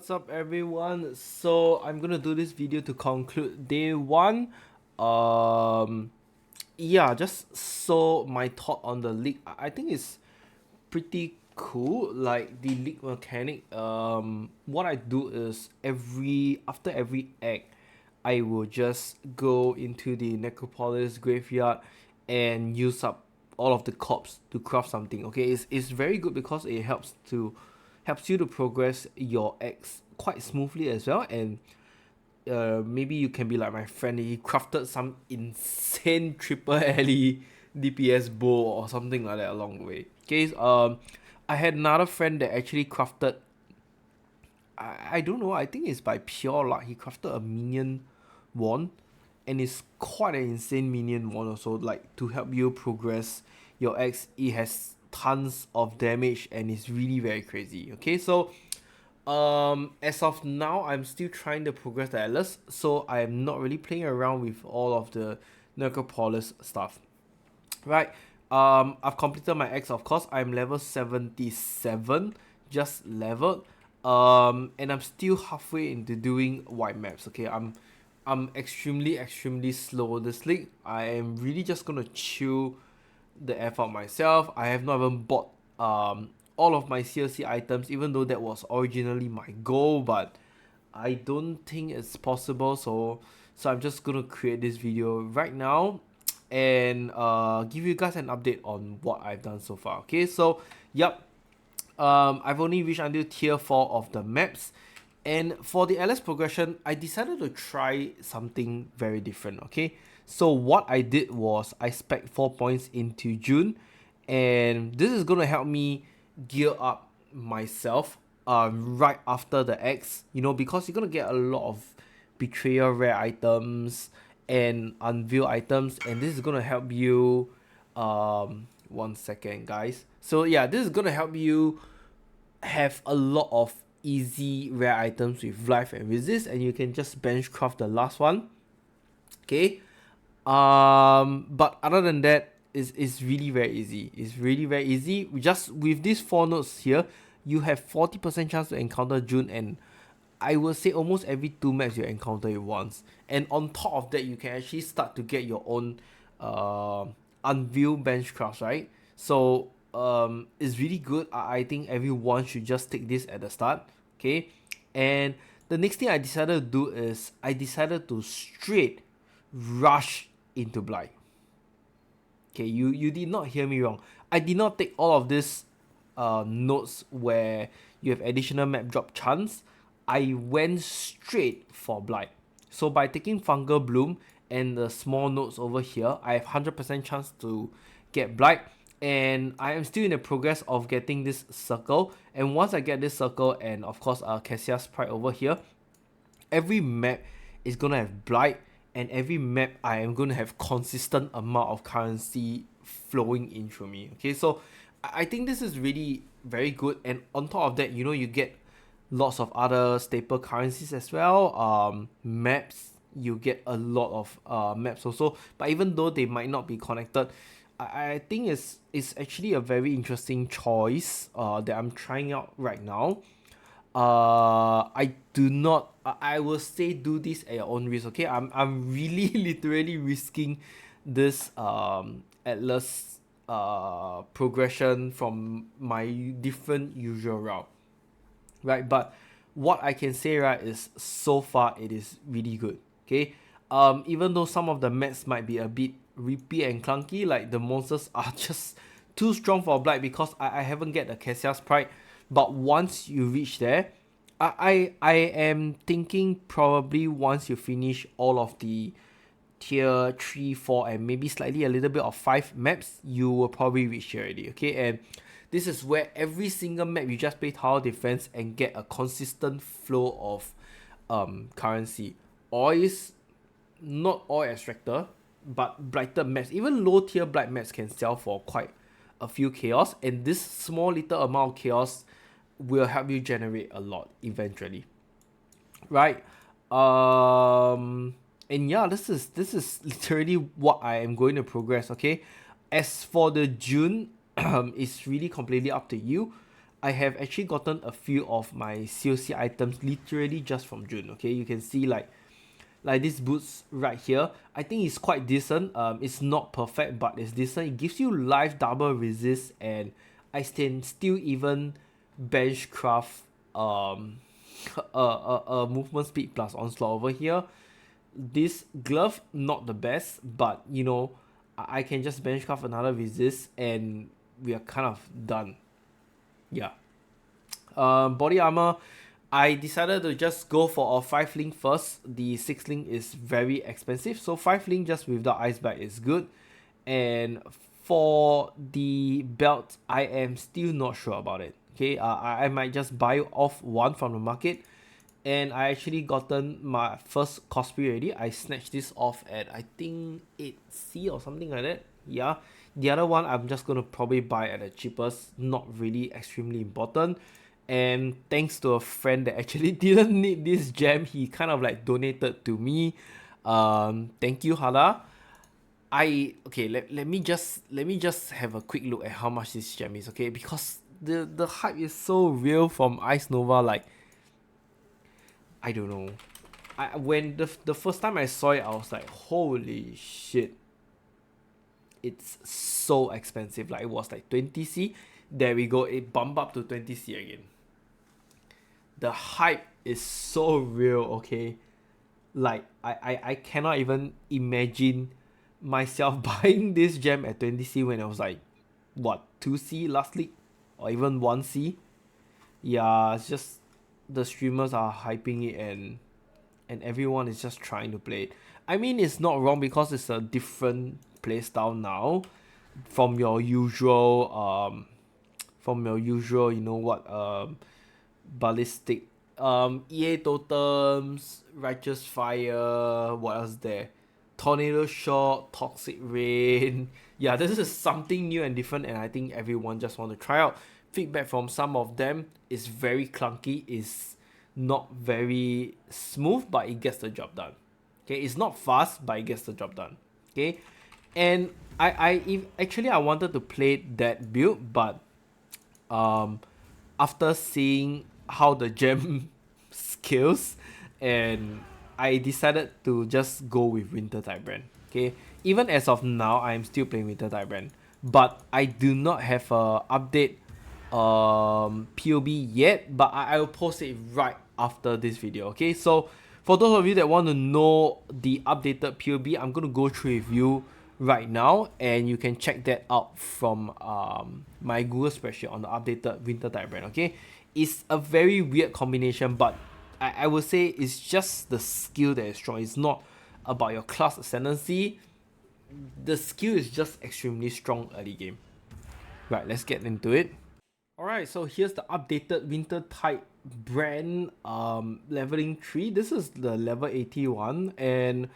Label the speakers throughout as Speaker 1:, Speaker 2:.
Speaker 1: what's up everyone? So I'm gonna do this video to conclude day one. Yeah, just so my thought on the league. I think it's pretty cool. Like the league mechanic. What I do is after every act, I will just go into the Necropolis graveyard and use up all of the corpse to craft something. Okay, it's very good because it helps you to progress your X quite smoothly as well. And maybe you can be like my friend. He crafted some insane triple LE DPS bow or something like that along the way. Okay, I had another friend that actually crafted. I don't know. I think it's by pure luck. He crafted a minion wand, and it's quite an insane minion wand also. Like to help you progress your X, it has tons of damage and it's really very crazy. Okay, so as of now, I'm still trying to progress the Atlas, so I am not really playing around with all of the Necropolis stuff. Right. I've completed my X, of course. I'm level 77, just leveled. And I'm still halfway into doing white maps. Okay, I'm extremely slow this league. I am really just gonna chill the F out myself. I have not even bought all of my CLC items, even though that was originally my goal, but I don't think it's possible. So I'm just gonna create this video right now and give you guys an update on what I've done so far. Okay, so yep, I've only reached until tier 4 of the maps, and for the LS progression, I decided to try something very different. Okay, so what I did was I spec 4 points into June, and this is gonna help me gear up myself right after the X, because you're gonna get a lot of betrayal rare items and unveil items, and this is gonna help you 1 second guys. So yeah, this is gonna help you have a lot of easy rare items with life and resist, and you can just benchcraft the last one. Okay, but other than that, it's really very easy. It's really very easy. Just with these 4 nodes here, you have 40% chance to encounter June, and I will say almost every 2 maps you encounter it once. And on top of that, you can actually start to get your own unveil benchcrafts, right? So it's really good. I think everyone should just take this at the start. Okay, and the next thing I decided to do is I decided to straight rush into Blight. Okay, you did not hear me wrong. I did not take all of these notes where you have additional map drop chance. I went straight for Blight. So by taking Fungal Bloom and the small notes over here, I have 100% chance to get Blight. And I am still in the progress of getting this circle. And once I get this circle and of course Cassia's Pride over here, every map is gonna have Blight, and every map I am gonna have consistent amount of currency flowing in through me. Okay, so I think this is really very good, and on top of that, you get lots of other staple currencies as well. Maps, you get a lot of maps also, but even though they might not be connected, I think it's actually a very interesting choice that I'm trying out right now. I do not. I will say do this at your own risk. Okay, I'm really literally risking this Atlas progression from my different usual route, right? But what I can say, right, is so far it is really good. Okay, even though some of the maps might be a bit rippy and clunky, like the monsters are just too strong for Blight because I haven't get the Cassia's Pride. But once you reach there, I am thinking probably once you finish all of the tier 3, 4, and maybe slightly a little bit of 5 maps, you will probably reach here already. Okay, and this is where every single map you just play tower defense and get a consistent flow of currency. Always, not all extractor, but blighted maps, even low tier blight maps can sell for quite a few chaos, and this small little amount of chaos will help you generate a lot eventually, right? And yeah, this is literally what I am going to progress. Okay, as for the June, it's really completely up to you. I have actually gotten a few of my COC items literally just from June. Okay, you can see like these boots right here. I think it's quite decent. It's not perfect, but it's decent. It gives you life double resist, and I can still even benchcraft a movement speed plus onslaught over here. This glove not the best, but you know, I can just benchcraft another resist and we are kind of done. Yeah. Body armor, I decided to just go for a 5 link first. The 6 link is very expensive, so 5 link just without ice bag is good. And for the belt, I am still not sure about it. Okay, I might just buy off one from the market. And I actually gotten my first cosplay already. I snatched this off at I think 8C or something like that. Yeah. The other one I'm just gonna probably buy at the cheapest. Not really extremely important. And thanks to a friend that actually didn't need this gem, he kind of like donated to me. Thank you, Hada. Let me just have a quick look at how much this gem is, okay? Because the hype is so real from Ice Nova, like I don't know. When the first time I saw it, I was like, holy shit. It's so expensive. Like it was like 20C. There we go. It bumped up to 20C again. The hype is so real, okay? Like I cannot even imagine myself buying this gem at 20C when I was like what 2C last league or even 1C. Yeah, it's just the streamers are hyping it and everyone is just trying to play it. I mean, it's not wrong because it's a different playstyle now from your usual you know what, ballistic, EA totems, righteous fire, what else there, tornado shock, toxic rain. Yeah, this is something new and different, and I think everyone just want to try out. Feedback from some of them is very clunky, is not very smooth, but it gets the job done. Okay, it's not fast, but it gets the job done. Okay, and actually I wanted to play that build, but after seeing how the gem scales, and I decided to just go with wintertide brand. Okay, even as of now, I'm still playing wintertide brand, but I do not have a update POB yet, but I will post it right after this video. Okay, so for those of you that want to know the updated POB, I'm going to go through with you right now, and you can check that out from my Google spreadsheet on the updated wintertide brand. Okay, it's a very weird combination, but I would say it's just the skill that is strong. It's not about your class ascendancy. The skill is just extremely strong early game. Right, let's get into it. Alright, so here's the updated wintertide brand leveling tree. This is the level 81, and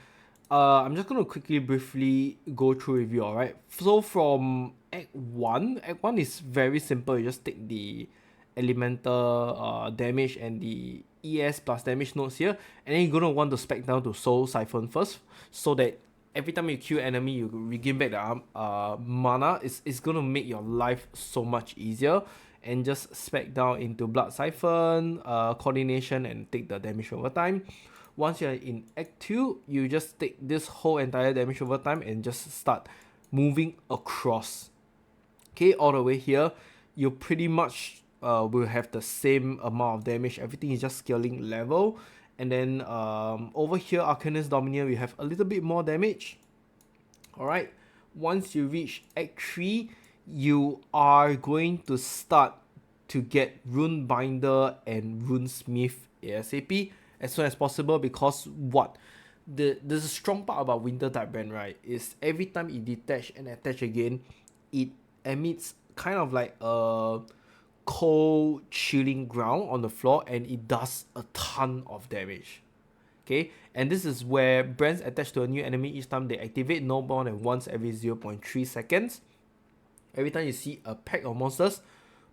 Speaker 1: I'm just gonna quickly briefly go through with you. Alright, so from Act 1, Act 1 is very simple. You just take the elemental damage and the ES plus damage nodes here, and then you're gonna want to spec down to Soul Siphon first, so that every time you kill enemy, you regain back the mana. It's gonna make your life so much easier. And just spec down into Blood Siphon, coordination, and take the damage over time. Once you're in Act 2, you just take this whole entire damage over time and just start moving across. Okay, all the way here, you pretty much will have the same amount of damage. Everything is just scaling level. And then over here, Arcanist Domineer, we have a little bit more damage. Alright, once you reach Act 3, you are going to start to get Rune Binder and Rune Smith ASAP as soon as possible, because what? There's a strong part about wintertide brand, right? Is every time it detach and attach again, it emits kind of like a cold chilling ground on the floor, and it does a ton of damage. Okay, and this is where brands attach to a new enemy each time they activate no more than once every 0.3 seconds. Every time you see a pack of monsters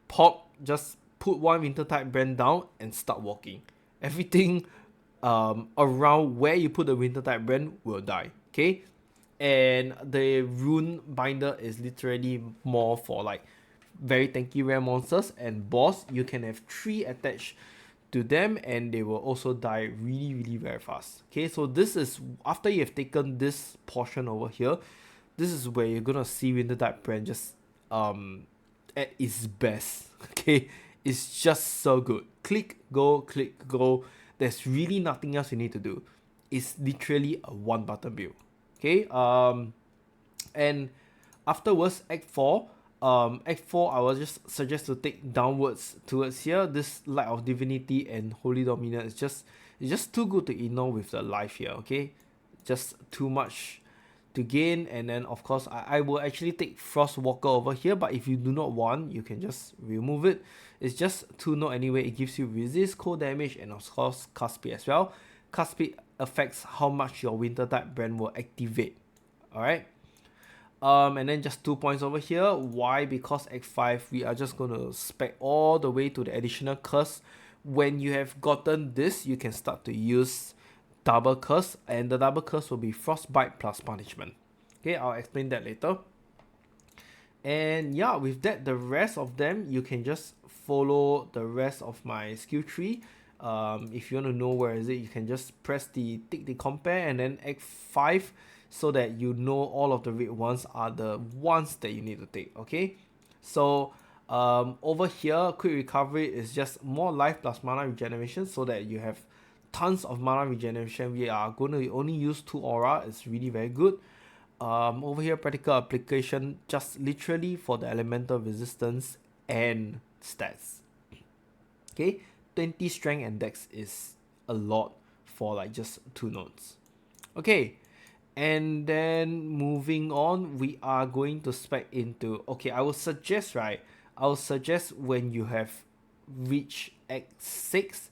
Speaker 1: pop, just put one wintertide brand down and start walking. Everything around where you put the wintertide brand will die. Okay, and the rune binder is literally more for like very tanky rare monsters and boss, you can have 3 attached to them and they will also die really very fast. Okay, so this is after you have taken this portion over here, this is where you're gonna see Wintertide brand just at its best. Okay, it's just so good. Click go. There's really nothing else you need to do. It's literally a one button build. Okay, and afterwards Act 4 I will just suggest to take downwards towards here. This Light of Divinity and Holy Dominion is just, it's just too good to ignore with the life here. Okay, just too much to gain. And then of course I will actually take Frostwalker over here, but if you do not want, you can just remove it. It's just 2 note anyway. It gives you resist, cold damage, and of course cast speed as well. Cast speed affects how much your Wintertide brand will activate. Alright, and then just 2 points over here. Why? Because Act 5 we are just going to spec all the way to the additional curse. When you have gotten this, you can start to use double curse, and the double curse will be frostbite plus punishment. Okay, I'll explain that later. And yeah, with that, the rest of them you can just follow the rest of my skill tree. If you want to know where is it, you can just press the tick the compare and then Act 5, so that you know all of the red ones are the ones that you need to take. Okay, so over here, quick recovery is just more life plus mana regeneration, so that you have tons of mana regeneration. We are going to only use 2 aura. It's really very good. Over here, practical application, just literally for the elemental resistance and stats. Okay, 20 strength and dex is a lot for like just 2 nodes. Okay, and then moving on, we are going to spec into, okay, I will suggest when you have reached Act 6,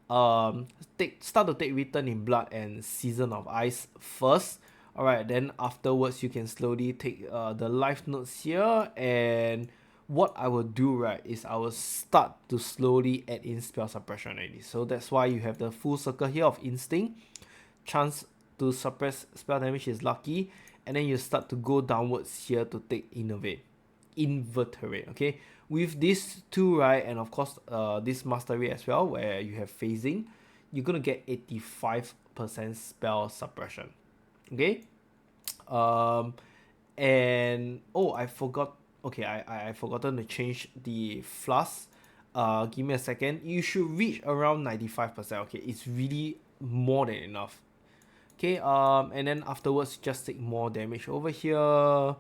Speaker 1: start to take Return in Blood and Season of Ice first. Alright, then afterwards you can slowly take the life nodes here, and what I will do, right, is I will start to slowly add in spell suppression already. So that's why you have the full circle here of Instinct. Chance to suppress spell damage is lucky, and then you start to go downwards here to take Inverterate. Okay, with these 2, right, and of course this Mastery as well, where you have phasing, you're gonna get 85% spell suppression. Okay, and oh, I forgot. Okay, I forgotten to change the flask. Give me a second. You should reach around 95%. Okay, it's really more than enough. Okay, and then afterwards just take more damage over here.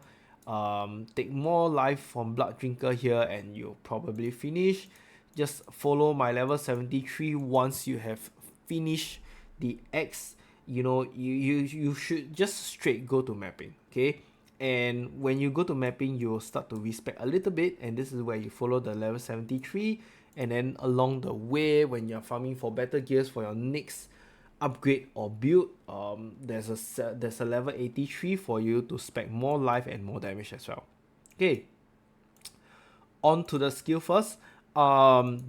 Speaker 1: Take more life from Blood Drinker here, and you'll probably finish. Just follow my level 73. Once you have finished the X, you know, you should just straight go to mapping. Okay, and when you go to mapping, you'll start to respec a little bit, and this is where you follow the level 73, and then along the way, when you're farming for better gears for your next upgrade or build, there's a level 83 for you to spec more life and more damage as well. Okay, on to the skill first.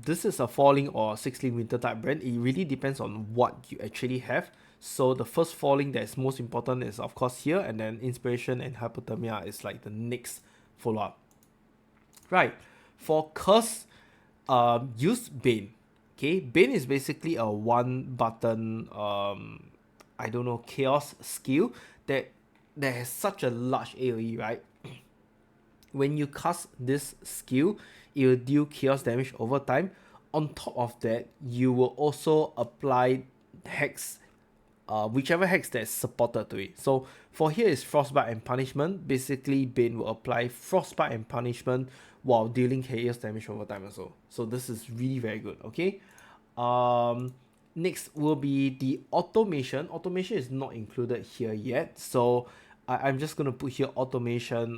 Speaker 1: This is a 4-link or 6-link Wintertide brand. It really depends on what you actually have. So the first 4-link that is most important is of course here, and then Inspiration and Hypothermia is like the next follow-up. Right, for curse, use Bane. Okay, Bane is basically a 1-button I don't know, chaos skill that has such a large AoE, right? When you cast this skill, it will deal chaos damage over time. On top of that, you will also apply hex, whichever hex that's supported to it. So for here is Frostbite and Punishment. Basically, Bane will apply Frostbite and Punishment while dealing chaos damage over time also. So this is really very good. Okay. Next will be the automation. Automation is not included here yet, so I'm just gonna put here automation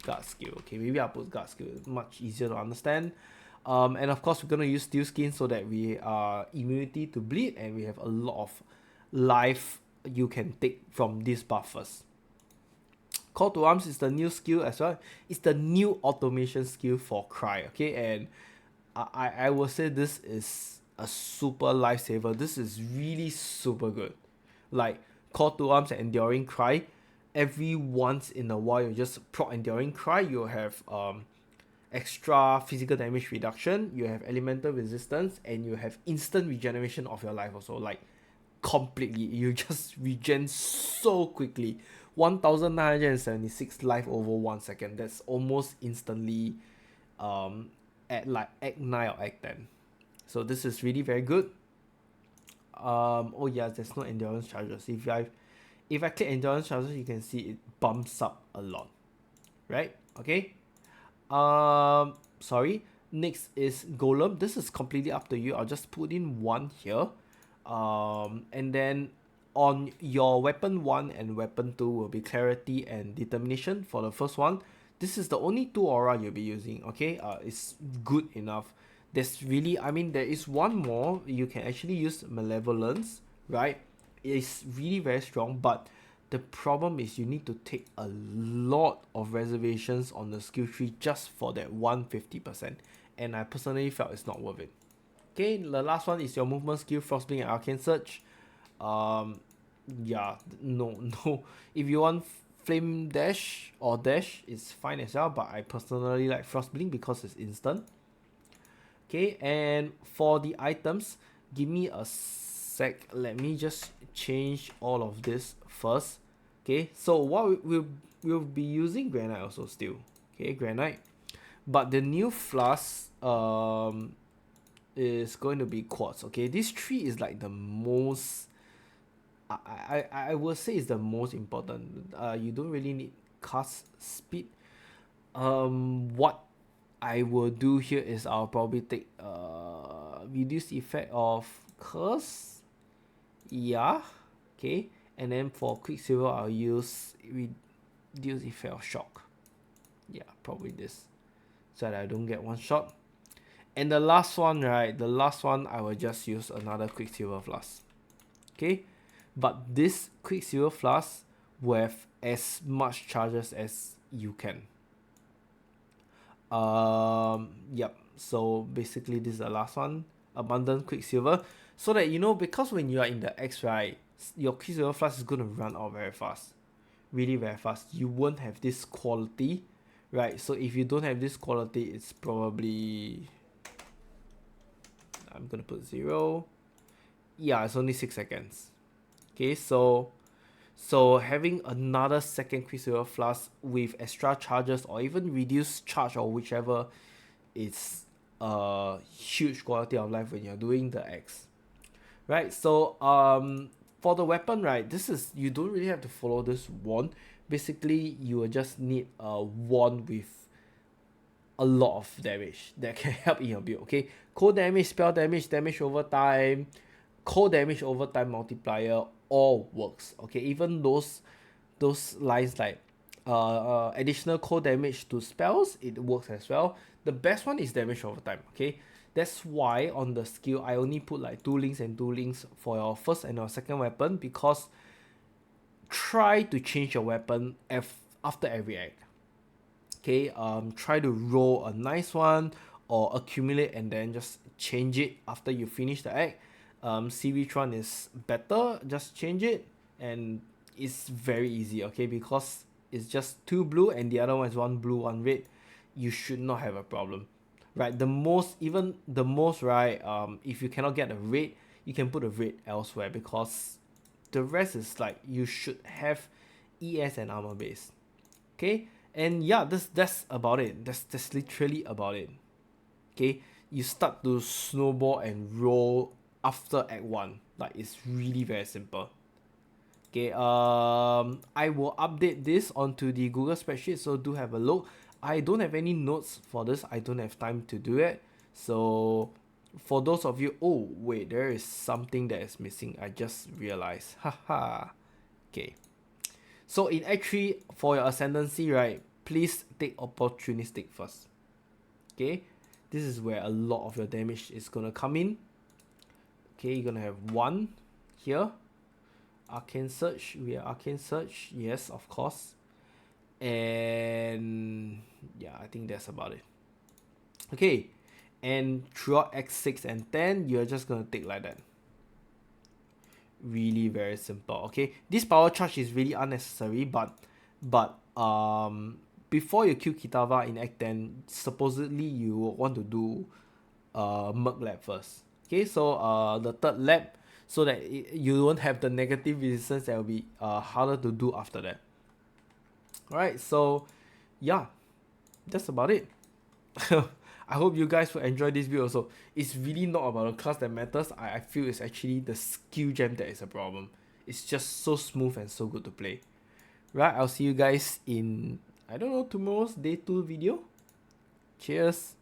Speaker 1: guard skill. Okay, maybe I'll put guard skill, much easier to understand. And of course we're gonna use Steel Skin so that we are immunity to bleed, and we have a lot of life you can take from this buff first. Call to Arms is the new skill as well. It's the new automation skill for Cry. Okay, and I will say this is a super lifesaver. This is really super good. Like Call to Arms and Enduring Cry, every once in a while you just proc Enduring Cry, you have extra physical damage reduction, you have elemental resistance, and you have instant regeneration of your life also. Like completely, you just regen so quickly. 1976 life over 1 second. That's almost instantly at like Act 9 or Act 10. So this is really very good. Oh yeah, there's no endurance charges. If I click endurance charges, you can see it bumps up a lot, right? Okay. Sorry. Next is Golem. This is completely up to you. I'll just put in one here. And then on your weapon 1 and weapon 2 will be Clarity and Determination for the first one. This is the only 2 aura you'll be using, okay? It's good enough. There's really, I mean, there is one more. You can actually use Malevolence, right? It's really very strong, but the problem is you need to take a lot of reservations on the skill tree just for that 150%. And I personally felt it's not worth it. Okay, the last one is your movement skill, Frostblink and Arcane Search. Yeah, no. If you want Flame Dash or Dash, it's fine as well, but I personally like Frostblink because it's instant. Okay, and for the items, give me a sec. Let me just change all of this first. Okay, so what we'll be using Granite also still. Okay, Granite. But the new flask is going to be quartz. Okay, this tree is like the most I would say is the most important. You don't really need cast speed. What I will do here is I'll probably take reduce effect of curse. Yeah. Okay. And then for Quicksilver I'll use reduce effect of shock. Yeah, probably this. So that I don't get one shot. And the last one, right? The last one I will just use another Quicksilver Flask. Okay. But this Quicksilver Flask will have as much charges as you can. Yep. So basically this is the last one. Abundant Quicksilver. So that you know, because when you are in the X, right, your Quicksilver Flask is gonna run out very fast. Really very fast. You won't have this quality. Right. So if you don't have this quality, it's probably, I'm gonna put 0. Yeah, it's only 6 seconds. Okay, so having another second Quicksilver Flask with extra charges or even reduced charge or whichever is a huge quality of life when you're doing the X. Right, so for the weapon, right, this is, you don't really have to follow this wand. Basically, you will just need a wand with a lot of damage that can help in your build. Okay, cold damage, spell damage, damage over time, cold damage over time multiplier, all works. Okay, even those lines like additional cold damage to spells, it works as well. The best one is damage over time. Okay, that's why on the skill I only put like 2 links and 2 links for your first and your second weapon, because try to change your weapon after every act. Okay, try to roll a nice one or accumulate and then just change it after you finish the act. See which one is better, just change it, and it's very easy. Okay, because it's just 2 blue and the other one is 1 blue 1 red. You should not have a problem, right? The most right, if you cannot get a red, you can put a red elsewhere, because the rest is like you should have ES and armor base. Okay, and yeah, that's about it. That's literally about it. Okay, you start to snowball and roll after Act 1. Like, it's really very simple. Okay, I will update this onto the Google spreadsheet, so do have a look. I don't have any notes for this. I don't have time to do it. So for those of you, oh wait, there is something that is missing. I just realized. Haha. Okay. So in Act 3, for your Ascendancy, right, please take Opportunistic first. Okay, this is where a lot of your damage is gonna come in. Okay, you're gonna have 1 here. Arcane Search, we are Arcane Search, yes, of course. And yeah, I think that's about it. Okay, and throughout Act 6 and 10, you're just gonna take like that. really very simple. Okay, this power charge is really unnecessary, but before you kill Kitava in Act 10, supposedly you want to do Merc lab first. Okay, so the third lab, so that you won't have the negative resistance that will be harder to do after that. Alright, so yeah, that's about it. I hope you guys will enjoy this video also. It's really not about the class that matters. I feel it's actually the skill gem that is a problem. It's just so smooth and so good to play. Right, I'll see you guys in, I don't know, tomorrow's day 2 video. Cheers.